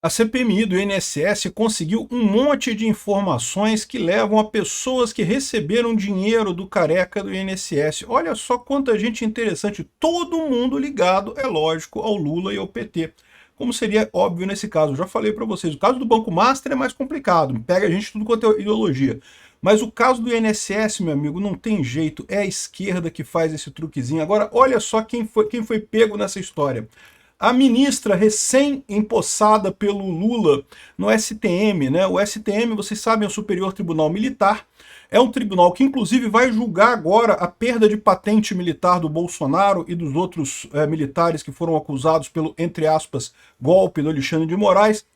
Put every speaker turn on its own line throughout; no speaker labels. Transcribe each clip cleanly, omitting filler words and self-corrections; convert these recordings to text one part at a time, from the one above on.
A CPMI do INSS conseguiu um monte de informações que levam a pessoas que receberam dinheiro do careca do INSS. Olha só quanta gente interessante, todo mundo ligado, é lógico, ao Lula e ao PT. Como seria óbvio nesse caso, eu já falei para vocês, o caso do Banco Master é mais complicado, pega a gente tudo quanto é ideologia. Mas o caso do INSS, meu amigo, não tem jeito, é a esquerda que faz esse truquezinho. Agora, olha só quem foi pego nessa história. A ministra recém-empossada pelo Lula no STM, né? O STM, vocês sabem, é o Superior Tribunal Militar. É um tribunal que, inclusive, vai julgar agora a perda de patente militar do Bolsonaro e dos outros militares que foram acusados pelo, entre aspas, golpe do Alexandre de Moraes.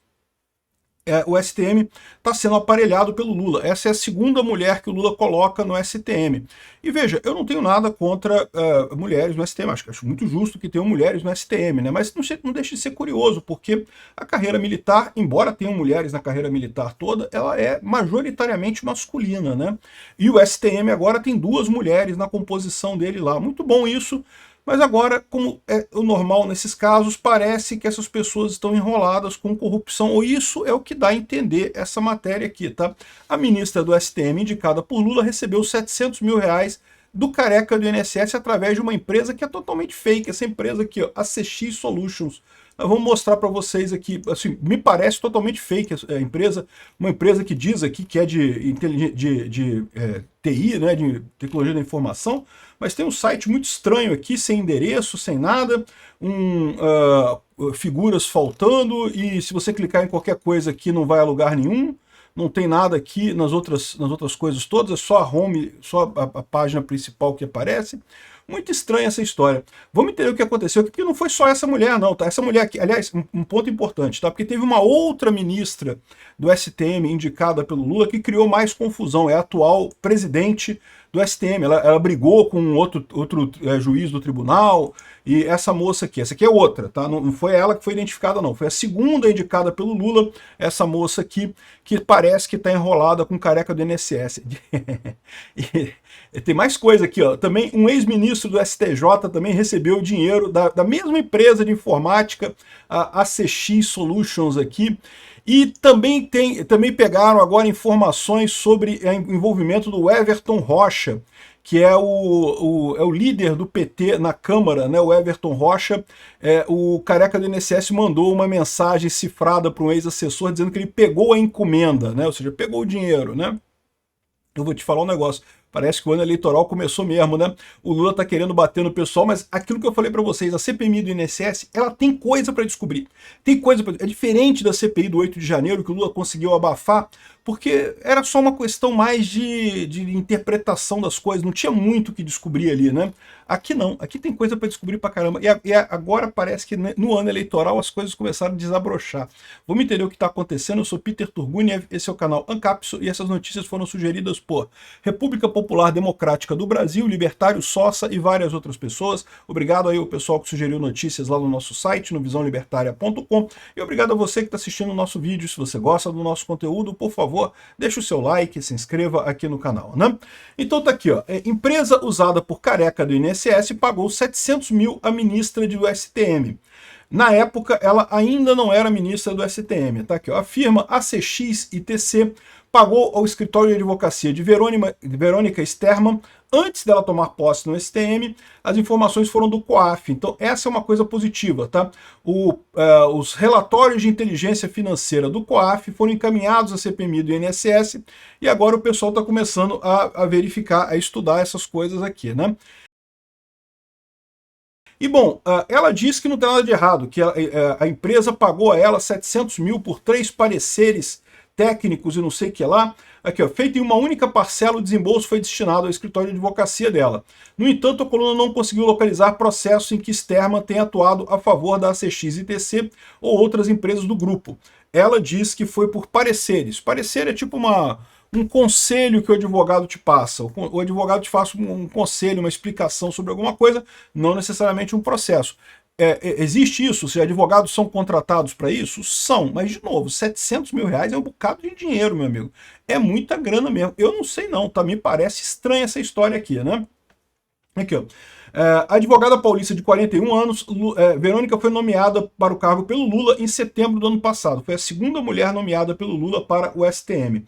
O STM está sendo aparelhado pelo Lula. Essa é a segunda mulher que o Lula coloca no STM. E veja, eu não tenho nada contra mulheres no STM, acho muito justo que tenham mulheres no STM, né? Mas não deixa de ser curioso, porque a carreira militar, embora tenham mulheres na carreira militar toda, ela é majoritariamente masculina, né? E o STM agora tem duas mulheres na composição dele lá. Muito bom isso. Mas agora, como é o normal nesses casos, parece que essas pessoas estão enroladas com corrupção, ou isso é o que dá a entender essa matéria aqui, tá? A ministra do STM, indicada por Lula, recebeu 700 mil reais do careca do INSS através de uma empresa que é totalmente fake, essa empresa aqui, ó, a CX Solutions. Nós vamos mostrar para vocês aqui, assim, me parece totalmente fake a empresa, uma empresa que diz aqui que é de TI, né, de tecnologia da informação, mas tem um site muito estranho aqui, sem endereço, sem nada, figuras faltando, e se você clicar em qualquer coisa aqui não vai a lugar nenhum, não tem nada aqui nas outras coisas todas, é só a home, só a página principal que aparece. Muito estranha essa história. Vamos entender o que aconteceu aqui, porque não foi só essa mulher, não, tá? Essa mulher aqui, aliás, um ponto importante, tá? Porque teve uma outra ministra do STM indicada pelo Lula que criou mais confusão, é a atual presidente do STM. Ela brigou com outro juiz do tribunal, e essa moça aqui, essa aqui é outra, tá? Não foi ela que foi identificada, não. Foi a segunda indicada pelo Lula, essa moça aqui, que parece que está enrolada com careca do INSS. E tem mais coisa aqui, ó. Também um ex-ministro do STJ também recebeu dinheiro da mesma empresa de informática, a ACX Solutions aqui. E também pegaram agora informações sobre o envolvimento do Everton Rocha, que é o líder do PT na Câmara, né, o Everton Rocha. O careca do INSS mandou uma mensagem cifrada para um ex-assessor dizendo que ele pegou a encomenda, né, ou seja, pegou o dinheiro, né? Eu vou te falar um negócio. Parece que o ano eleitoral começou mesmo, né? O Lula tá querendo bater no pessoal, mas aquilo que eu falei para vocês, a CPMI do INSS, ela tem coisa para descobrir. Tem coisa pra... É diferente da CPI do 8 de janeiro, que o Lula conseguiu abafar, porque era só uma questão mais de interpretação das coisas, não tinha muito o que descobrir ali, né? Aqui não, aqui tem coisa para descobrir pra caramba. E agora parece que no ano eleitoral as coisas começaram a desabrochar. Vamos entender o que está acontecendo. Eu sou Peter Turguniev, esse é o canal Ancapso, e essas notícias foram sugeridas por República Popular Democrática do Brasil, Libertário Sossa e várias outras pessoas. Obrigado aí ao pessoal que sugeriu notícias lá no nosso site, no visãolibertaria.com, e obrigado a você que está assistindo o nosso vídeo. Se você gosta do nosso conteúdo, por favor, deixe o seu like, se inscreva aqui no canal, né? Então tá aqui, ó, empresa usada por careca do INSS pagou 700 mil à ministra do STM. Na época, ela ainda não era ministra do STM. Tá aqui, ó, a firma ACX ITC pagou ao escritório de advocacia de Verônica Sterman, antes dela tomar posse no STM. As informações foram do COAF, então essa é uma coisa positiva, tá? Os relatórios de inteligência financeira do COAF foram encaminhados à CPMI do INSS, e agora o pessoal está começando a verificar, a estudar essas coisas aqui, né? E bom, ela disse que não tem nada de errado, que a empresa pagou a ela 700 mil por 3 pareceres técnicos e não sei o que lá. Aqui, ó, feito em uma única parcela, o desembolso foi destinado ao escritório de advocacia dela. No entanto, a coluna não conseguiu localizar processos em que Sterman tem atuado a favor da ACX-ITC ou outras empresas do grupo. Ela diz que foi por pareceres. Parecer é tipo um conselho que o advogado te passa. O advogado te faz um conselho, uma explicação sobre alguma coisa, não necessariamente um processo. Existe isso? Se advogados são contratados para isso? São, mas de novo, 700 mil reais é um bocado de dinheiro, meu amigo. É muita grana mesmo. Eu não sei não, tá? Me parece estranha essa história aqui, né? Aqui, ó. A advogada paulista de 41 anos, Verônica, foi nomeada para o cargo pelo Lula em setembro do ano passado. Foi a segunda mulher nomeada pelo Lula para o STM.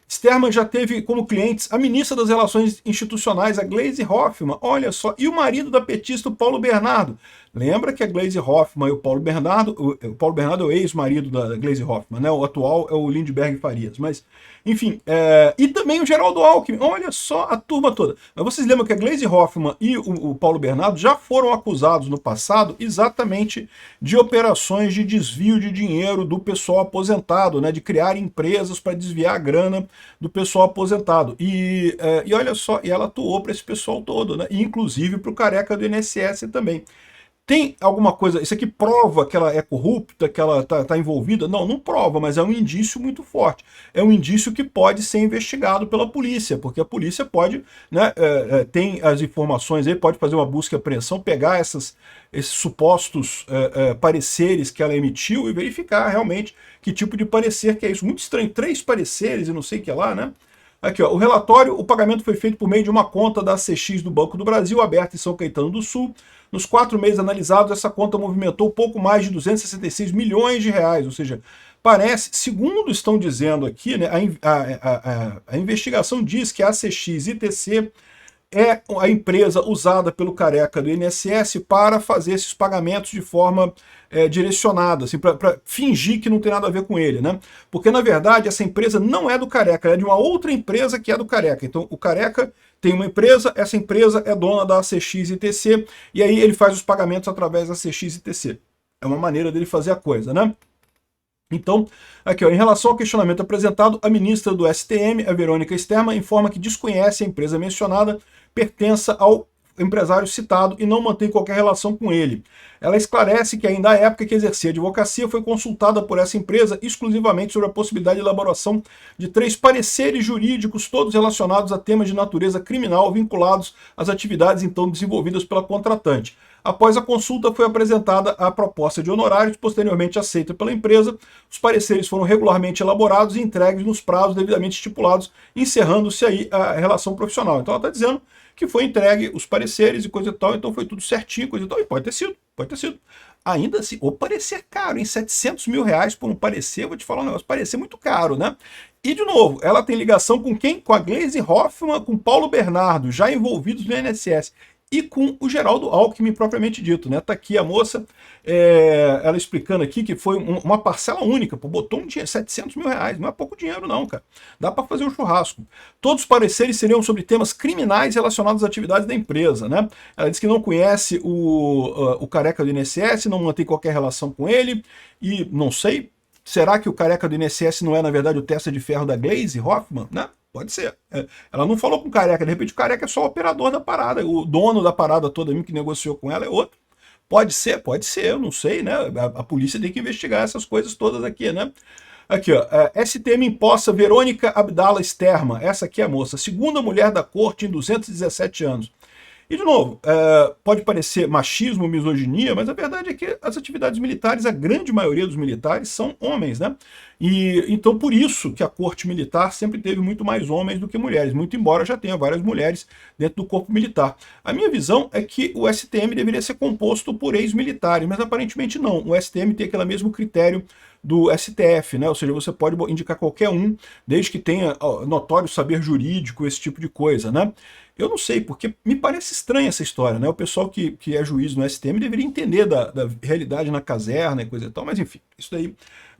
Sterman já teve como clientes a ministra das Relações Institucionais, a Gleisi Hoffmann, olha só, e o marido da petista, o Paulo Bernardo. Lembra que a Gleisi Hoffmann e o Paulo Bernardo é o ex-marido da Gleisi Hoffmann, né? O atual é o Lindbergh Farias, mas, enfim, e também o Geraldo Alckmin, olha só a turma toda. Mas vocês lembram que a Gleisi Hoffmann e o Paulo Bernardo já foram acusados no passado exatamente de operações de desvio de dinheiro do pessoal aposentado, né? De criar empresas para desviar a grana do pessoal aposentado. E olha só, e ela atuou para esse pessoal todo, né? E inclusive para o careca do INSS também. Tem alguma coisa, isso aqui prova que ela é corrupta, que ela tá envolvida? Não, não prova, mas é um indício muito forte. É um indício que pode ser investigado pela polícia, porque a polícia pode, né, tem as informações aí, pode fazer uma busca e apreensão, pegar esses supostos pareceres que ela emitiu e verificar realmente que tipo de parecer que é isso. Muito estranho, 3 pareceres e não sei o que lá, né? Aqui, ó, o relatório, o pagamento foi feito por meio de uma conta da CX do Banco do Brasil, aberta em São Caetano do Sul. Nos 4 meses analisados, essa conta movimentou pouco mais de 266 milhões de reais, ou seja, parece, segundo estão dizendo aqui, né, a investigação diz que a CX ITC é a empresa usada pelo careca do INSS para fazer esses pagamentos de forma direcionada, assim, para fingir que não tem nada a ver com ele, né? Porque, na verdade, essa empresa não é do careca, é de uma outra empresa que é do careca. Então, o careca tem uma empresa, essa empresa é dona da CX-ITC, e aí ele faz os pagamentos através da CX-ITC. É uma maneira dele fazer a coisa, né? Então, aqui, ó, em relação ao questionamento apresentado, a ministra do STM, a Verônica Sterman, informa que desconhece a empresa mencionada, pertença ao empresário citado e não mantém qualquer relação com ele. Ela esclarece que ainda à época que exercia advocacia foi consultada por essa empresa exclusivamente sobre a possibilidade de elaboração de 3 pareceres jurídicos, todos relacionados a temas de natureza criminal vinculados às atividades então desenvolvidas pela contratante. Após a consulta, foi apresentada a proposta de honorários, posteriormente aceita pela empresa. Os pareceres foram regularmente elaborados e entregues nos prazos devidamente estipulados, encerrando-se aí a relação profissional. Então ela está dizendo que foi entregue os pareceres e coisa e tal, então foi tudo certinho, coisa e tal, e pode ter sido, pode ter sido. Ainda assim, o parecer caro, em 700 mil reais por um parecer, vou te falar um negócio, parecer muito caro, né? E, de novo, ela tem ligação com quem? Com a Gleisi Hoffmann, com Paulo Bernardo, já envolvidos no INSS. E com o Geraldo Alckmin propriamente dito, né? Tá aqui a moça, ela explicando aqui que foi uma parcela única, pô, botou um dinheiro, 700 mil reais, não é pouco dinheiro não, cara. Dá para fazer um churrasco. Todos os pareceres seriam sobre temas criminais relacionados às atividades da empresa, né? Ela diz que não conhece o careca do INSS, não mantém qualquer relação com ele, e não sei, será que o careca do INSS não é, na verdade, o testa de ferro da Gleisi Hoffmann, né? Pode ser. Ela não falou com o careca, de repente o careca é só o operador da parada, o dono da parada toda mesmo que negociou com ela é outro. Pode ser, eu não sei, né? A polícia tem que investigar essas coisas todas aqui, né? Aqui, ó, STM imposta Verônica Abdala Sterman, essa aqui é a moça, segunda mulher da corte em 217 anos. E, de novo, pode parecer machismo, misoginia, mas a verdade é que as atividades militares, a grande maioria dos militares são homens, né? E então, por isso que a corte militar sempre teve muito mais homens do que mulheres, muito embora já tenha várias mulheres dentro do corpo militar. A minha visão é que o STM deveria ser composto por ex-militares, mas aparentemente não. O STM tem aquele mesmo critério do STF, né? Ou seja, você pode indicar qualquer um, desde que tenha notório saber jurídico, esse tipo de coisa, né? Eu não sei, porque me parece estranha essa história, né? O pessoal que é juiz no STM deveria entender da realidade na caserna e coisa e tal, mas enfim, isso daí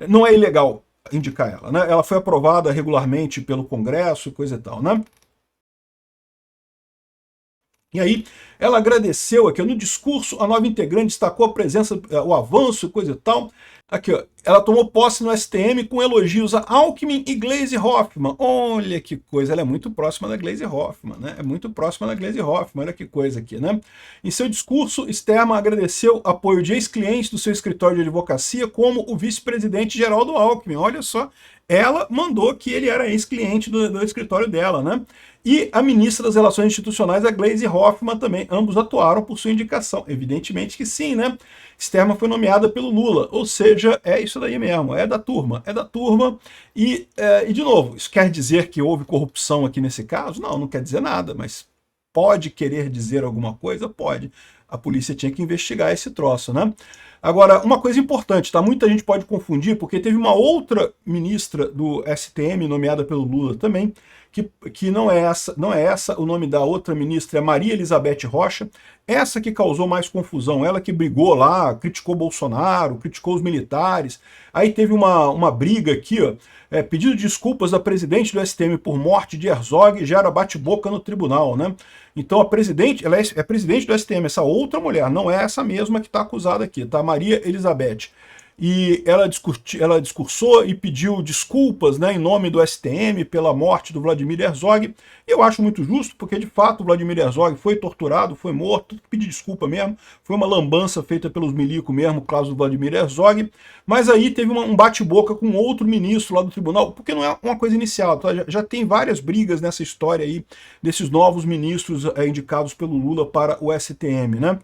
não é ilegal indicar ela, né? Ela foi aprovada regularmente pelo Congresso e coisa e tal, né? E aí, ela agradeceu aqui, no discurso, a nova integrante destacou a presença, o avanço e coisa e tal. Aqui, ó, ela tomou posse no STM com elogios a Alckmin e Gleisi Hoffmann. Olha que coisa, ela é muito próxima da Gleisi Hoffmann, né? É muito próxima da Gleisi Hoffmann, olha que coisa aqui, né? Em seu discurso, Sterman agradeceu apoio de ex-clientes do seu escritório de advocacia, como o vice-presidente Geraldo Alckmin. Olha só, ela mandou que ele era ex-cliente do escritório dela, né? E a ministra das Relações Institucionais, a Gleisi Hoffmann, também. Ambos atuaram por sua indicação. Evidentemente que sim, né? Sterman foi nomeada pelo Lula, ou seja, é isso daí mesmo, é da turma. E de novo, isso quer dizer que houve corrupção aqui nesse caso? Não, não quer dizer nada, mas pode querer dizer alguma coisa? Pode. A polícia tinha que investigar esse troço, né? Agora, uma coisa importante, tá? Muita gente pode confundir, porque teve uma outra ministra do STM, nomeada pelo Lula também, que não é essa, o nome da outra ministra é Maria Elizabeth Rocha, essa que causou mais confusão, ela que brigou lá, criticou Bolsonaro, criticou os militares, aí teve uma briga aqui, ó, pedido de desculpas da presidente do STM por morte de Herzog gera bate-boca no tribunal, né? Então a presidente, ela é presidente do STM, essa outra mulher, não é essa mesma que está acusada aqui, tá? Maria Elizabeth. E ela discursou e pediu desculpas, né, em nome do STM pela morte do Vladimir Herzog. Eu acho muito justo, porque de fato o Vladimir Herzog foi torturado, foi morto, pediu desculpa mesmo, foi uma lambança feita pelos milicos mesmo, por causa do Vladimir Herzog. Mas aí teve um bate-boca com outro ministro lá do tribunal, porque não é uma coisa inicial, tá? Já tem várias brigas nessa história aí, desses novos ministros indicados pelo Lula para o STM, né?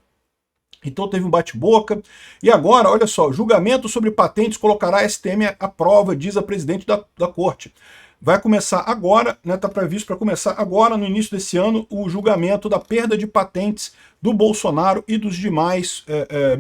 Então teve um bate-boca, e agora, olha só, julgamento sobre patentes colocará a STM à prova, diz a presidente da corte. Vai começar agora, né, está previsto para começar agora, no início desse ano, o julgamento da perda de patentes do Bolsonaro e dos demais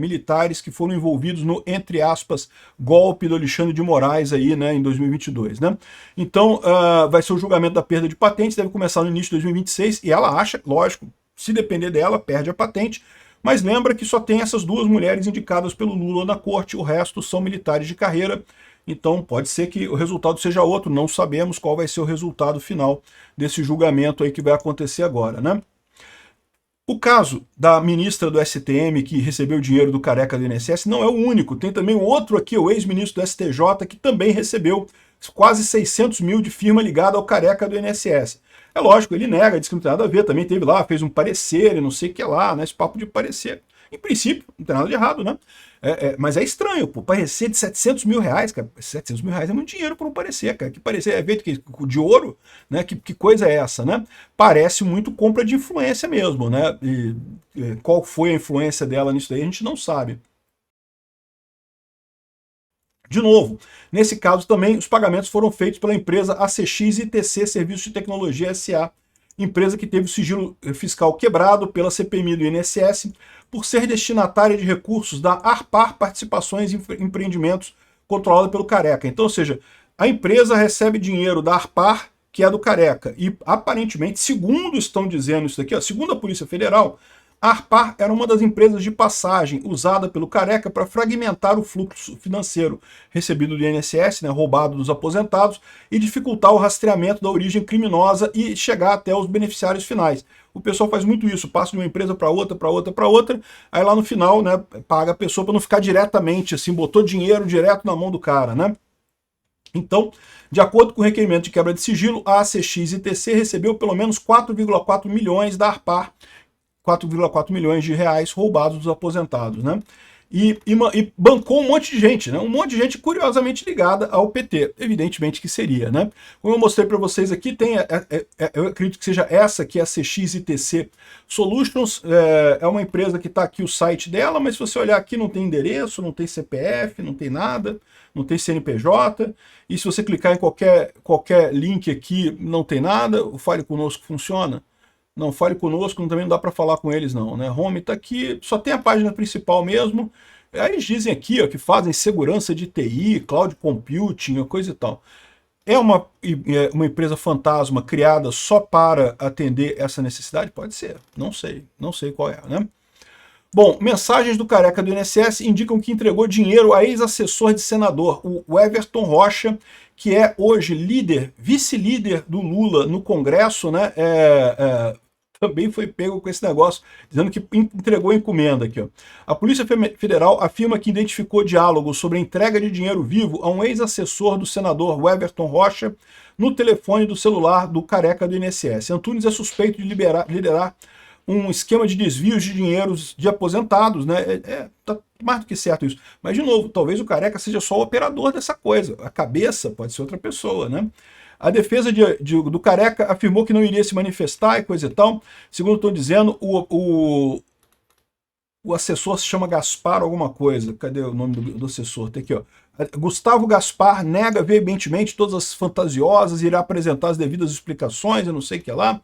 militares que foram envolvidos no, entre aspas, golpe do Alexandre de Moraes aí, né, em 2022. Né? Então, vai ser o julgamento da perda de patentes, deve começar no início de 2026, e ela acha, lógico, se depender dela, perde a patente. Mas lembra que só tem essas duas mulheres indicadas pelo Lula na corte, o resto são militares de carreira, então pode ser que o resultado seja outro, não sabemos qual vai ser o resultado final desse julgamento aí que vai acontecer agora, né? O caso da ministra do STM que recebeu dinheiro do careca do INSS não é o único, tem também um outro aqui, o ex-ministro do STJ, que também recebeu quase 600 mil de firma ligada ao careca do INSS. É lógico, ele nega, diz que não tem nada a ver, também teve lá, fez um parecer e não sei o que lá, né, esse papo de parecer. Em princípio, não tem nada de errado, né? Mas é estranho, pô, parecer de 700 mil reais, cara, 700 mil reais é muito dinheiro para um parecer, cara, que parecer é feito de ouro, né, que coisa é essa, né? Parece muito compra de influência mesmo, né? Qual foi a influência dela nisso daí, a gente não sabe. De novo, nesse caso também, os pagamentos foram feitos pela empresa ACX ITC Serviços de Tecnologia SA, empresa que teve o sigilo fiscal quebrado pela CPMI do INSS por ser destinatária de recursos da Arpar Participações em Empreendimentos, controlada pelo Careca. Então, ou seja, a empresa recebe dinheiro da Arpar, que é do Careca, e aparentemente, segundo estão dizendo isso daqui, ó, segundo a Polícia Federal, a Arpar era uma das empresas de passagem usada pelo Careca para fragmentar o fluxo financeiro recebido do INSS, né, roubado dos aposentados, e dificultar o rastreamento da origem criminosa e chegar até os beneficiários finais. O pessoal faz muito isso, passa de uma empresa para outra, para outra, para outra, aí lá no final, né, paga a pessoa para não ficar diretamente, assim, botou dinheiro direto na mão do cara, né? Então, de acordo com o requerimento de quebra de sigilo, a ACX ITC recebeu pelo menos 4,4 milhões da Arpar, 4,4 milhões de reais roubados dos aposentados, né? E bancou um monte de gente, né? Um monte de gente curiosamente ligada ao PT, evidentemente que seria, né? Como eu mostrei para vocês aqui, tem, eu acredito que seja essa aqui, a CXITC Solutions, é uma empresa que está aqui o site dela, mas se você olhar aqui não tem endereço, não tem CPF, não tem nada, não tem CNPJ, e se você clicar em qualquer link aqui, não tem nada, o Fale Conosco funciona. Não, Fale Conosco, também não dá para falar com eles não, né? Home está aqui, só tem a página principal mesmo. Aí eles dizem aqui, ó, que fazem segurança de TI, cloud computing, coisa e tal. É uma empresa fantasma criada só para atender essa necessidade? Pode ser, não sei qual é, né? Bom, mensagens do Careca do INSS indicam que entregou dinheiro a ex-assessor de senador, o Everton Rocha, que é hoje vice-líder do Lula no Congresso, né? Também foi pego com esse negócio, dizendo que entregou encomenda aqui. Ó. A Polícia Federal afirma que identificou diálogo sobre a entrega de dinheiro vivo a um ex-assessor do senador Everton Rocha no telefone do celular do Careca do INSS. Antunes é suspeito de liderar um esquema de desvios de dinheiros de aposentados, né? Tá mais do que certo isso. Mas, de novo, talvez o Careca seja só o operador dessa coisa. A cabeça pode ser outra pessoa, né? A defesa do Careca afirmou que não iria se manifestar e coisa e tal. Segundo estão dizendo, o assessor se chama Gaspar alguma coisa. Cadê o nome do assessor? Tem aqui, ó. Gustavo Gaspar nega veementemente todas as fantasiosas, irá apresentar as devidas explicações, eu não sei o que lá.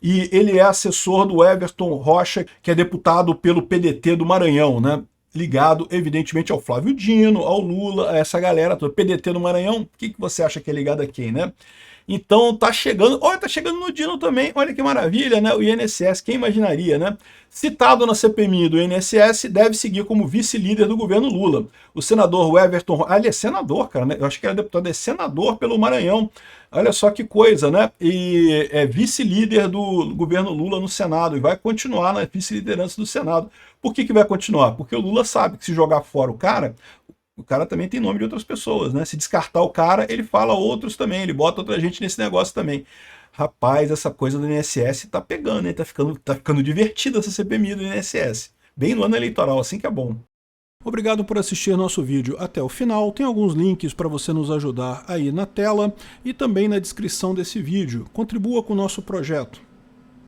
e ele é assessor do Everton Rocha, que é deputado pelo PDT do Maranhão, né? Ligado, evidentemente, ao Flávio Dino, ao Lula, a essa galera toda. PDT do Maranhão, o que você acha que é ligado a quem, né? Então tá chegando, olha, tá chegando no Dino também, olha que maravilha, né? O INSS, quem imaginaria, né? Citado na CPMI do INSS, deve seguir como vice-líder do governo Lula. O senador Everton, ele é senador, cara, né? Eu acho que era deputado, é senador pelo Maranhão. Olha só que coisa, né? E é vice-líder do governo Lula no Senado e vai continuar na vice-liderança do Senado. Por que vai continuar? Porque o Lula sabe que se jogar fora o cara também tem nome de outras pessoas, né? Se descartar o cara, ele fala outros também, ele bota outra gente nesse negócio também. Rapaz, essa coisa do INSS tá pegando, hein? Tá ficando divertida essa CPMI do INSS. Bem no ano eleitoral, assim que é bom. Obrigado por assistir nosso vídeo até o final. Tem alguns links para você nos ajudar aí na tela e também na descrição desse vídeo. Contribua com o nosso projeto.